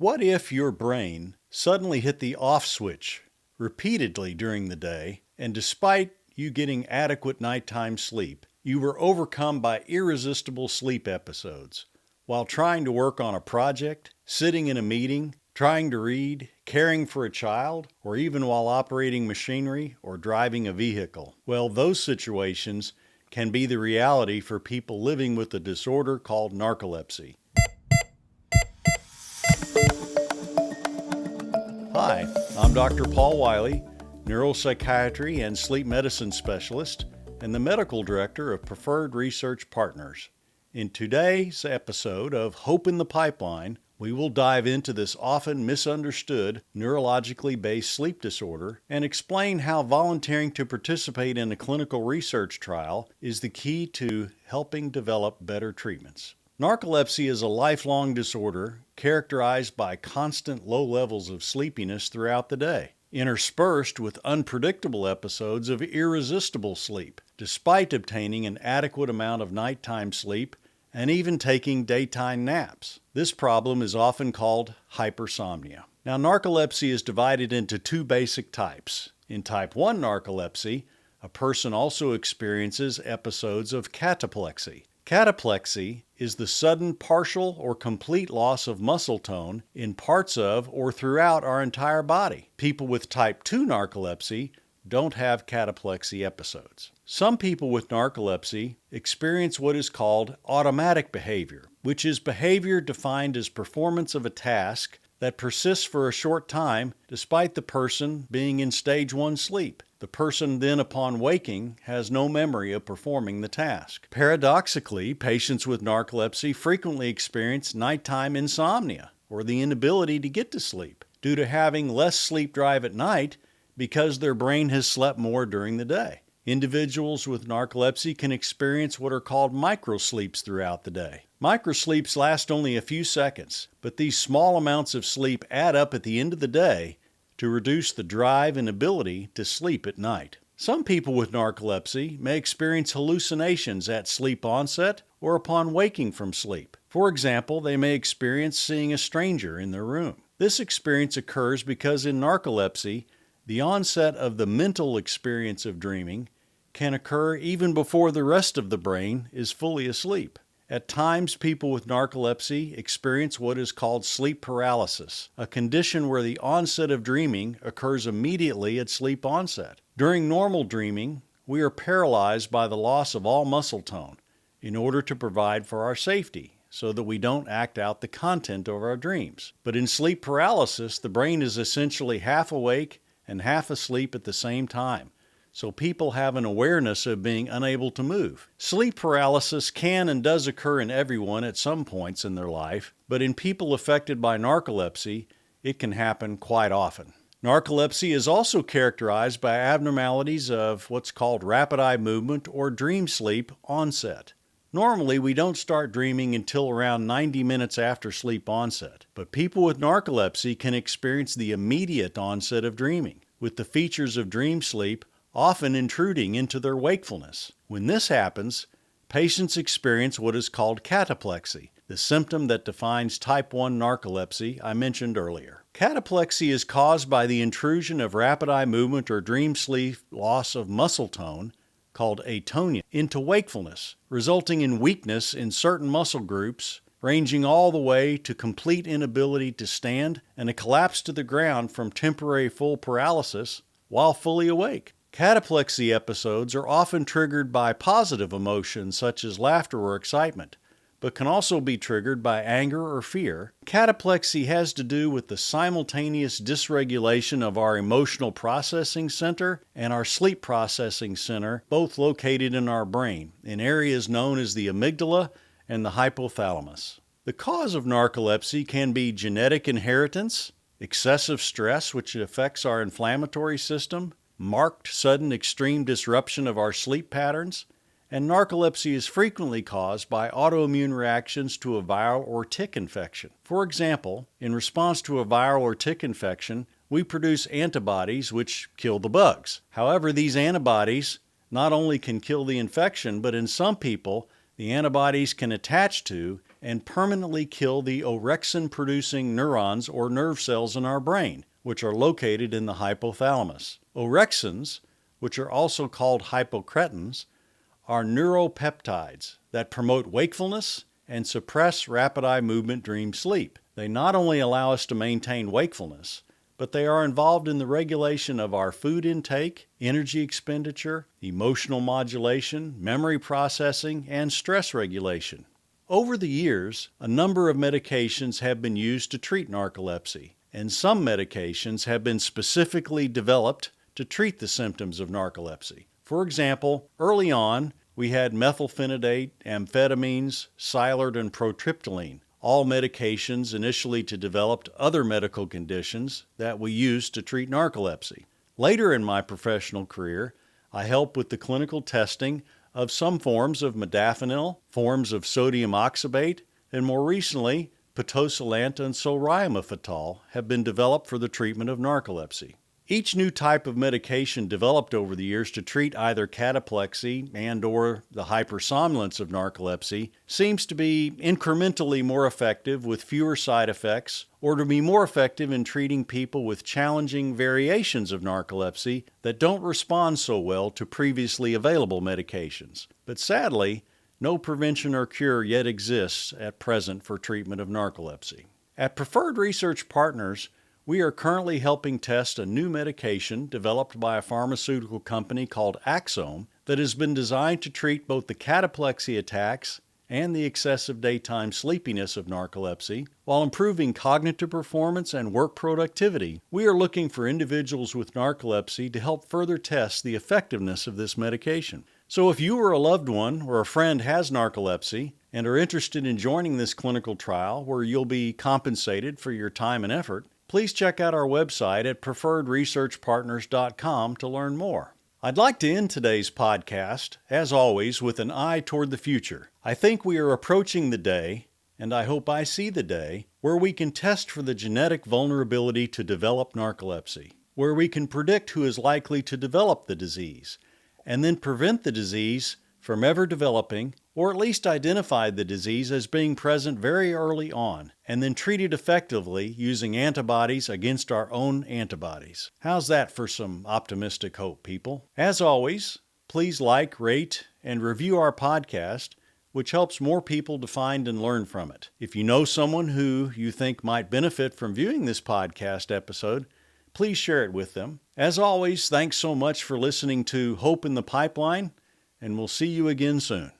What if your brain suddenly hit the off switch repeatedly during the day, and despite you getting adequate nighttime sleep, you were overcome by irresistible sleep episodes while trying to work on a project, sitting in a meeting, trying to read, caring for a child, or even while operating machinery or driving a vehicle? Well, those situations can be the reality for people living with a disorder called narcolepsy. Hi, I'm Dr. Paul Wiley, neuropsychiatry and sleep medicine specialist, and the medical director of Preferred Research Partners. In today's episode of Hope in the Pipeline, we will dive into this often misunderstood neurologically based sleep disorder and explain how volunteering to participate in a clinical research trial is the key to helping develop better treatments. Narcolepsy is a lifelong disorder characterized by constant low levels of sleepiness throughout the day, interspersed with unpredictable episodes of irresistible sleep, despite obtaining an adequate amount of nighttime sleep and even taking daytime naps. This problem is often called hypersomnia. Now, narcolepsy is divided into two basic types. In type 1 narcolepsy, a person also experiences episodes of cataplexy. Cataplexy is the sudden partial or complete loss of muscle tone in parts of or throughout our entire body. People with type 2 narcolepsy don't have cataplexy episodes. Some people with narcolepsy experience what is called automatic behavior, which is behavior defined as performance of a task that persists for a short time despite the person being in stage 1 sleep. The person then, upon waking, has no memory of performing the task. Paradoxically, patients with narcolepsy frequently experience nighttime insomnia, or the inability to get to sleep, due to having less sleep drive at night because their brain has slept more during the day. Individuals with narcolepsy can experience what are called microsleeps throughout the day. Microsleeps last only a few seconds, but these small amounts of sleep add up at the end of the day to reduce the drive and ability to sleep at night. Some people with narcolepsy may experience hallucinations at sleep onset or upon waking from sleep. For example, they may experience seeing a stranger in their room. This experience occurs because in narcolepsy, the onset of the mental experience of dreaming can occur even before the rest of the brain is fully asleep. At times, people with narcolepsy experience what is called sleep paralysis, a condition where the onset of dreaming occurs immediately at sleep onset. During normal dreaming, we are paralyzed by the loss of all muscle tone in order to provide for our safety, so that we don't act out the content of our dreams. But in sleep paralysis, the brain is essentially half awake and half asleep at the same time, so people have an awareness of being unable to move. Sleep paralysis can and does occur in everyone at some points in their life, but in people affected by narcolepsy, it can happen quite often. Narcolepsy is also characterized by abnormalities of what's called rapid eye movement or dream sleep onset. Normally, we don't start dreaming until around 90 minutes after sleep onset, but people with narcolepsy can experience the immediate onset of dreaming, with the features of dream sleep often intruding into their wakefulness. When this happens, patients experience what is called cataplexy, the symptom that defines type 1 narcolepsy I mentioned earlier. Cataplexy is caused by the intrusion of rapid eye movement or dream sleep loss of muscle tone, called atonia, into wakefulness, resulting in weakness in certain muscle groups, ranging all the way to complete inability to stand and a collapse to the ground from temporary full paralysis while fully awake. Cataplexy episodes are often triggered by positive emotions such as laughter or excitement, but can also be triggered by anger or fear. Cataplexy has to do with the simultaneous dysregulation of our emotional processing center and our sleep processing center, both located in our brain, in areas known as the amygdala and the hypothalamus. The cause of narcolepsy can be genetic inheritance, excessive stress, which affects our inflammatory system, marked sudden extreme disruption of our sleep patterns, and narcolepsy is frequently caused by autoimmune reactions to a viral or tick infection. For example, in response to a viral or tick infection, we produce antibodies which kill the bugs. However, these antibodies not only can kill the infection, but in some people, the antibodies can attach to and permanently kill the orexin-producing neurons or nerve cells in our brain, which are located in the hypothalamus. Orexins, which are also called hypocretins, are neuropeptides that promote wakefulness and suppress rapid eye movement during sleep. They not only allow us to maintain wakefulness, but they are involved in the regulation of our food intake, energy expenditure, emotional modulation, memory processing, and stress regulation. Over the years, a number of medications have been used to treat narcolepsy, and some medications have been specifically developed to treat the symptoms of narcolepsy. For example, early on, we had methylphenidate, amphetamines, Cylert, and protriptyline, all medications initially to develop other medical conditions that we used to treat narcolepsy. Later in my professional career, I helped with the clinical testing of some forms of modafinil, forms of sodium oxybate, and more recently, pitosilant and solriamfetol have been developed for the treatment of narcolepsy. Each new type of medication developed over the years to treat either cataplexy and/or the hypersomnolence of narcolepsy seems to be incrementally more effective with fewer side effects, or to be more effective in treating people with challenging variations of narcolepsy that don't respond so well to previously available medications. But sadly, no prevention or cure yet exists at present for treatment of narcolepsy. At Preferred Research Partners, we are currently helping test a new medication developed by a pharmaceutical company called Axsome that has been designed to treat both the cataplexy attacks and the excessive daytime sleepiness of narcolepsy while improving cognitive performance and work productivity. We are looking for individuals with narcolepsy to help further test the effectiveness of this medication. So if you or a loved one or a friend has narcolepsy and are interested in joining this clinical trial where you'll be compensated for your time and effort, please check out our website at preferredresearchpartners.com to learn more. I'd like to end today's podcast, as always, with an eye toward the future. I think we are approaching the day, and I hope I see the day, where we can test for the genetic vulnerability to develop narcolepsy, where we can predict who is likely to develop the disease, and then prevent the disease from ever developing, or at least identify the disease as being present very early on, and then treat it effectively using antibodies against our own antibodies. How's that for some optimistic hope, people? As always, please like, rate, and review our podcast, which helps more people to find and learn from it. If you know someone who you think might benefit from viewing this podcast episode, please share it with them. As always, thanks so much for listening to Hope in the Pipeline, and we'll see you again soon.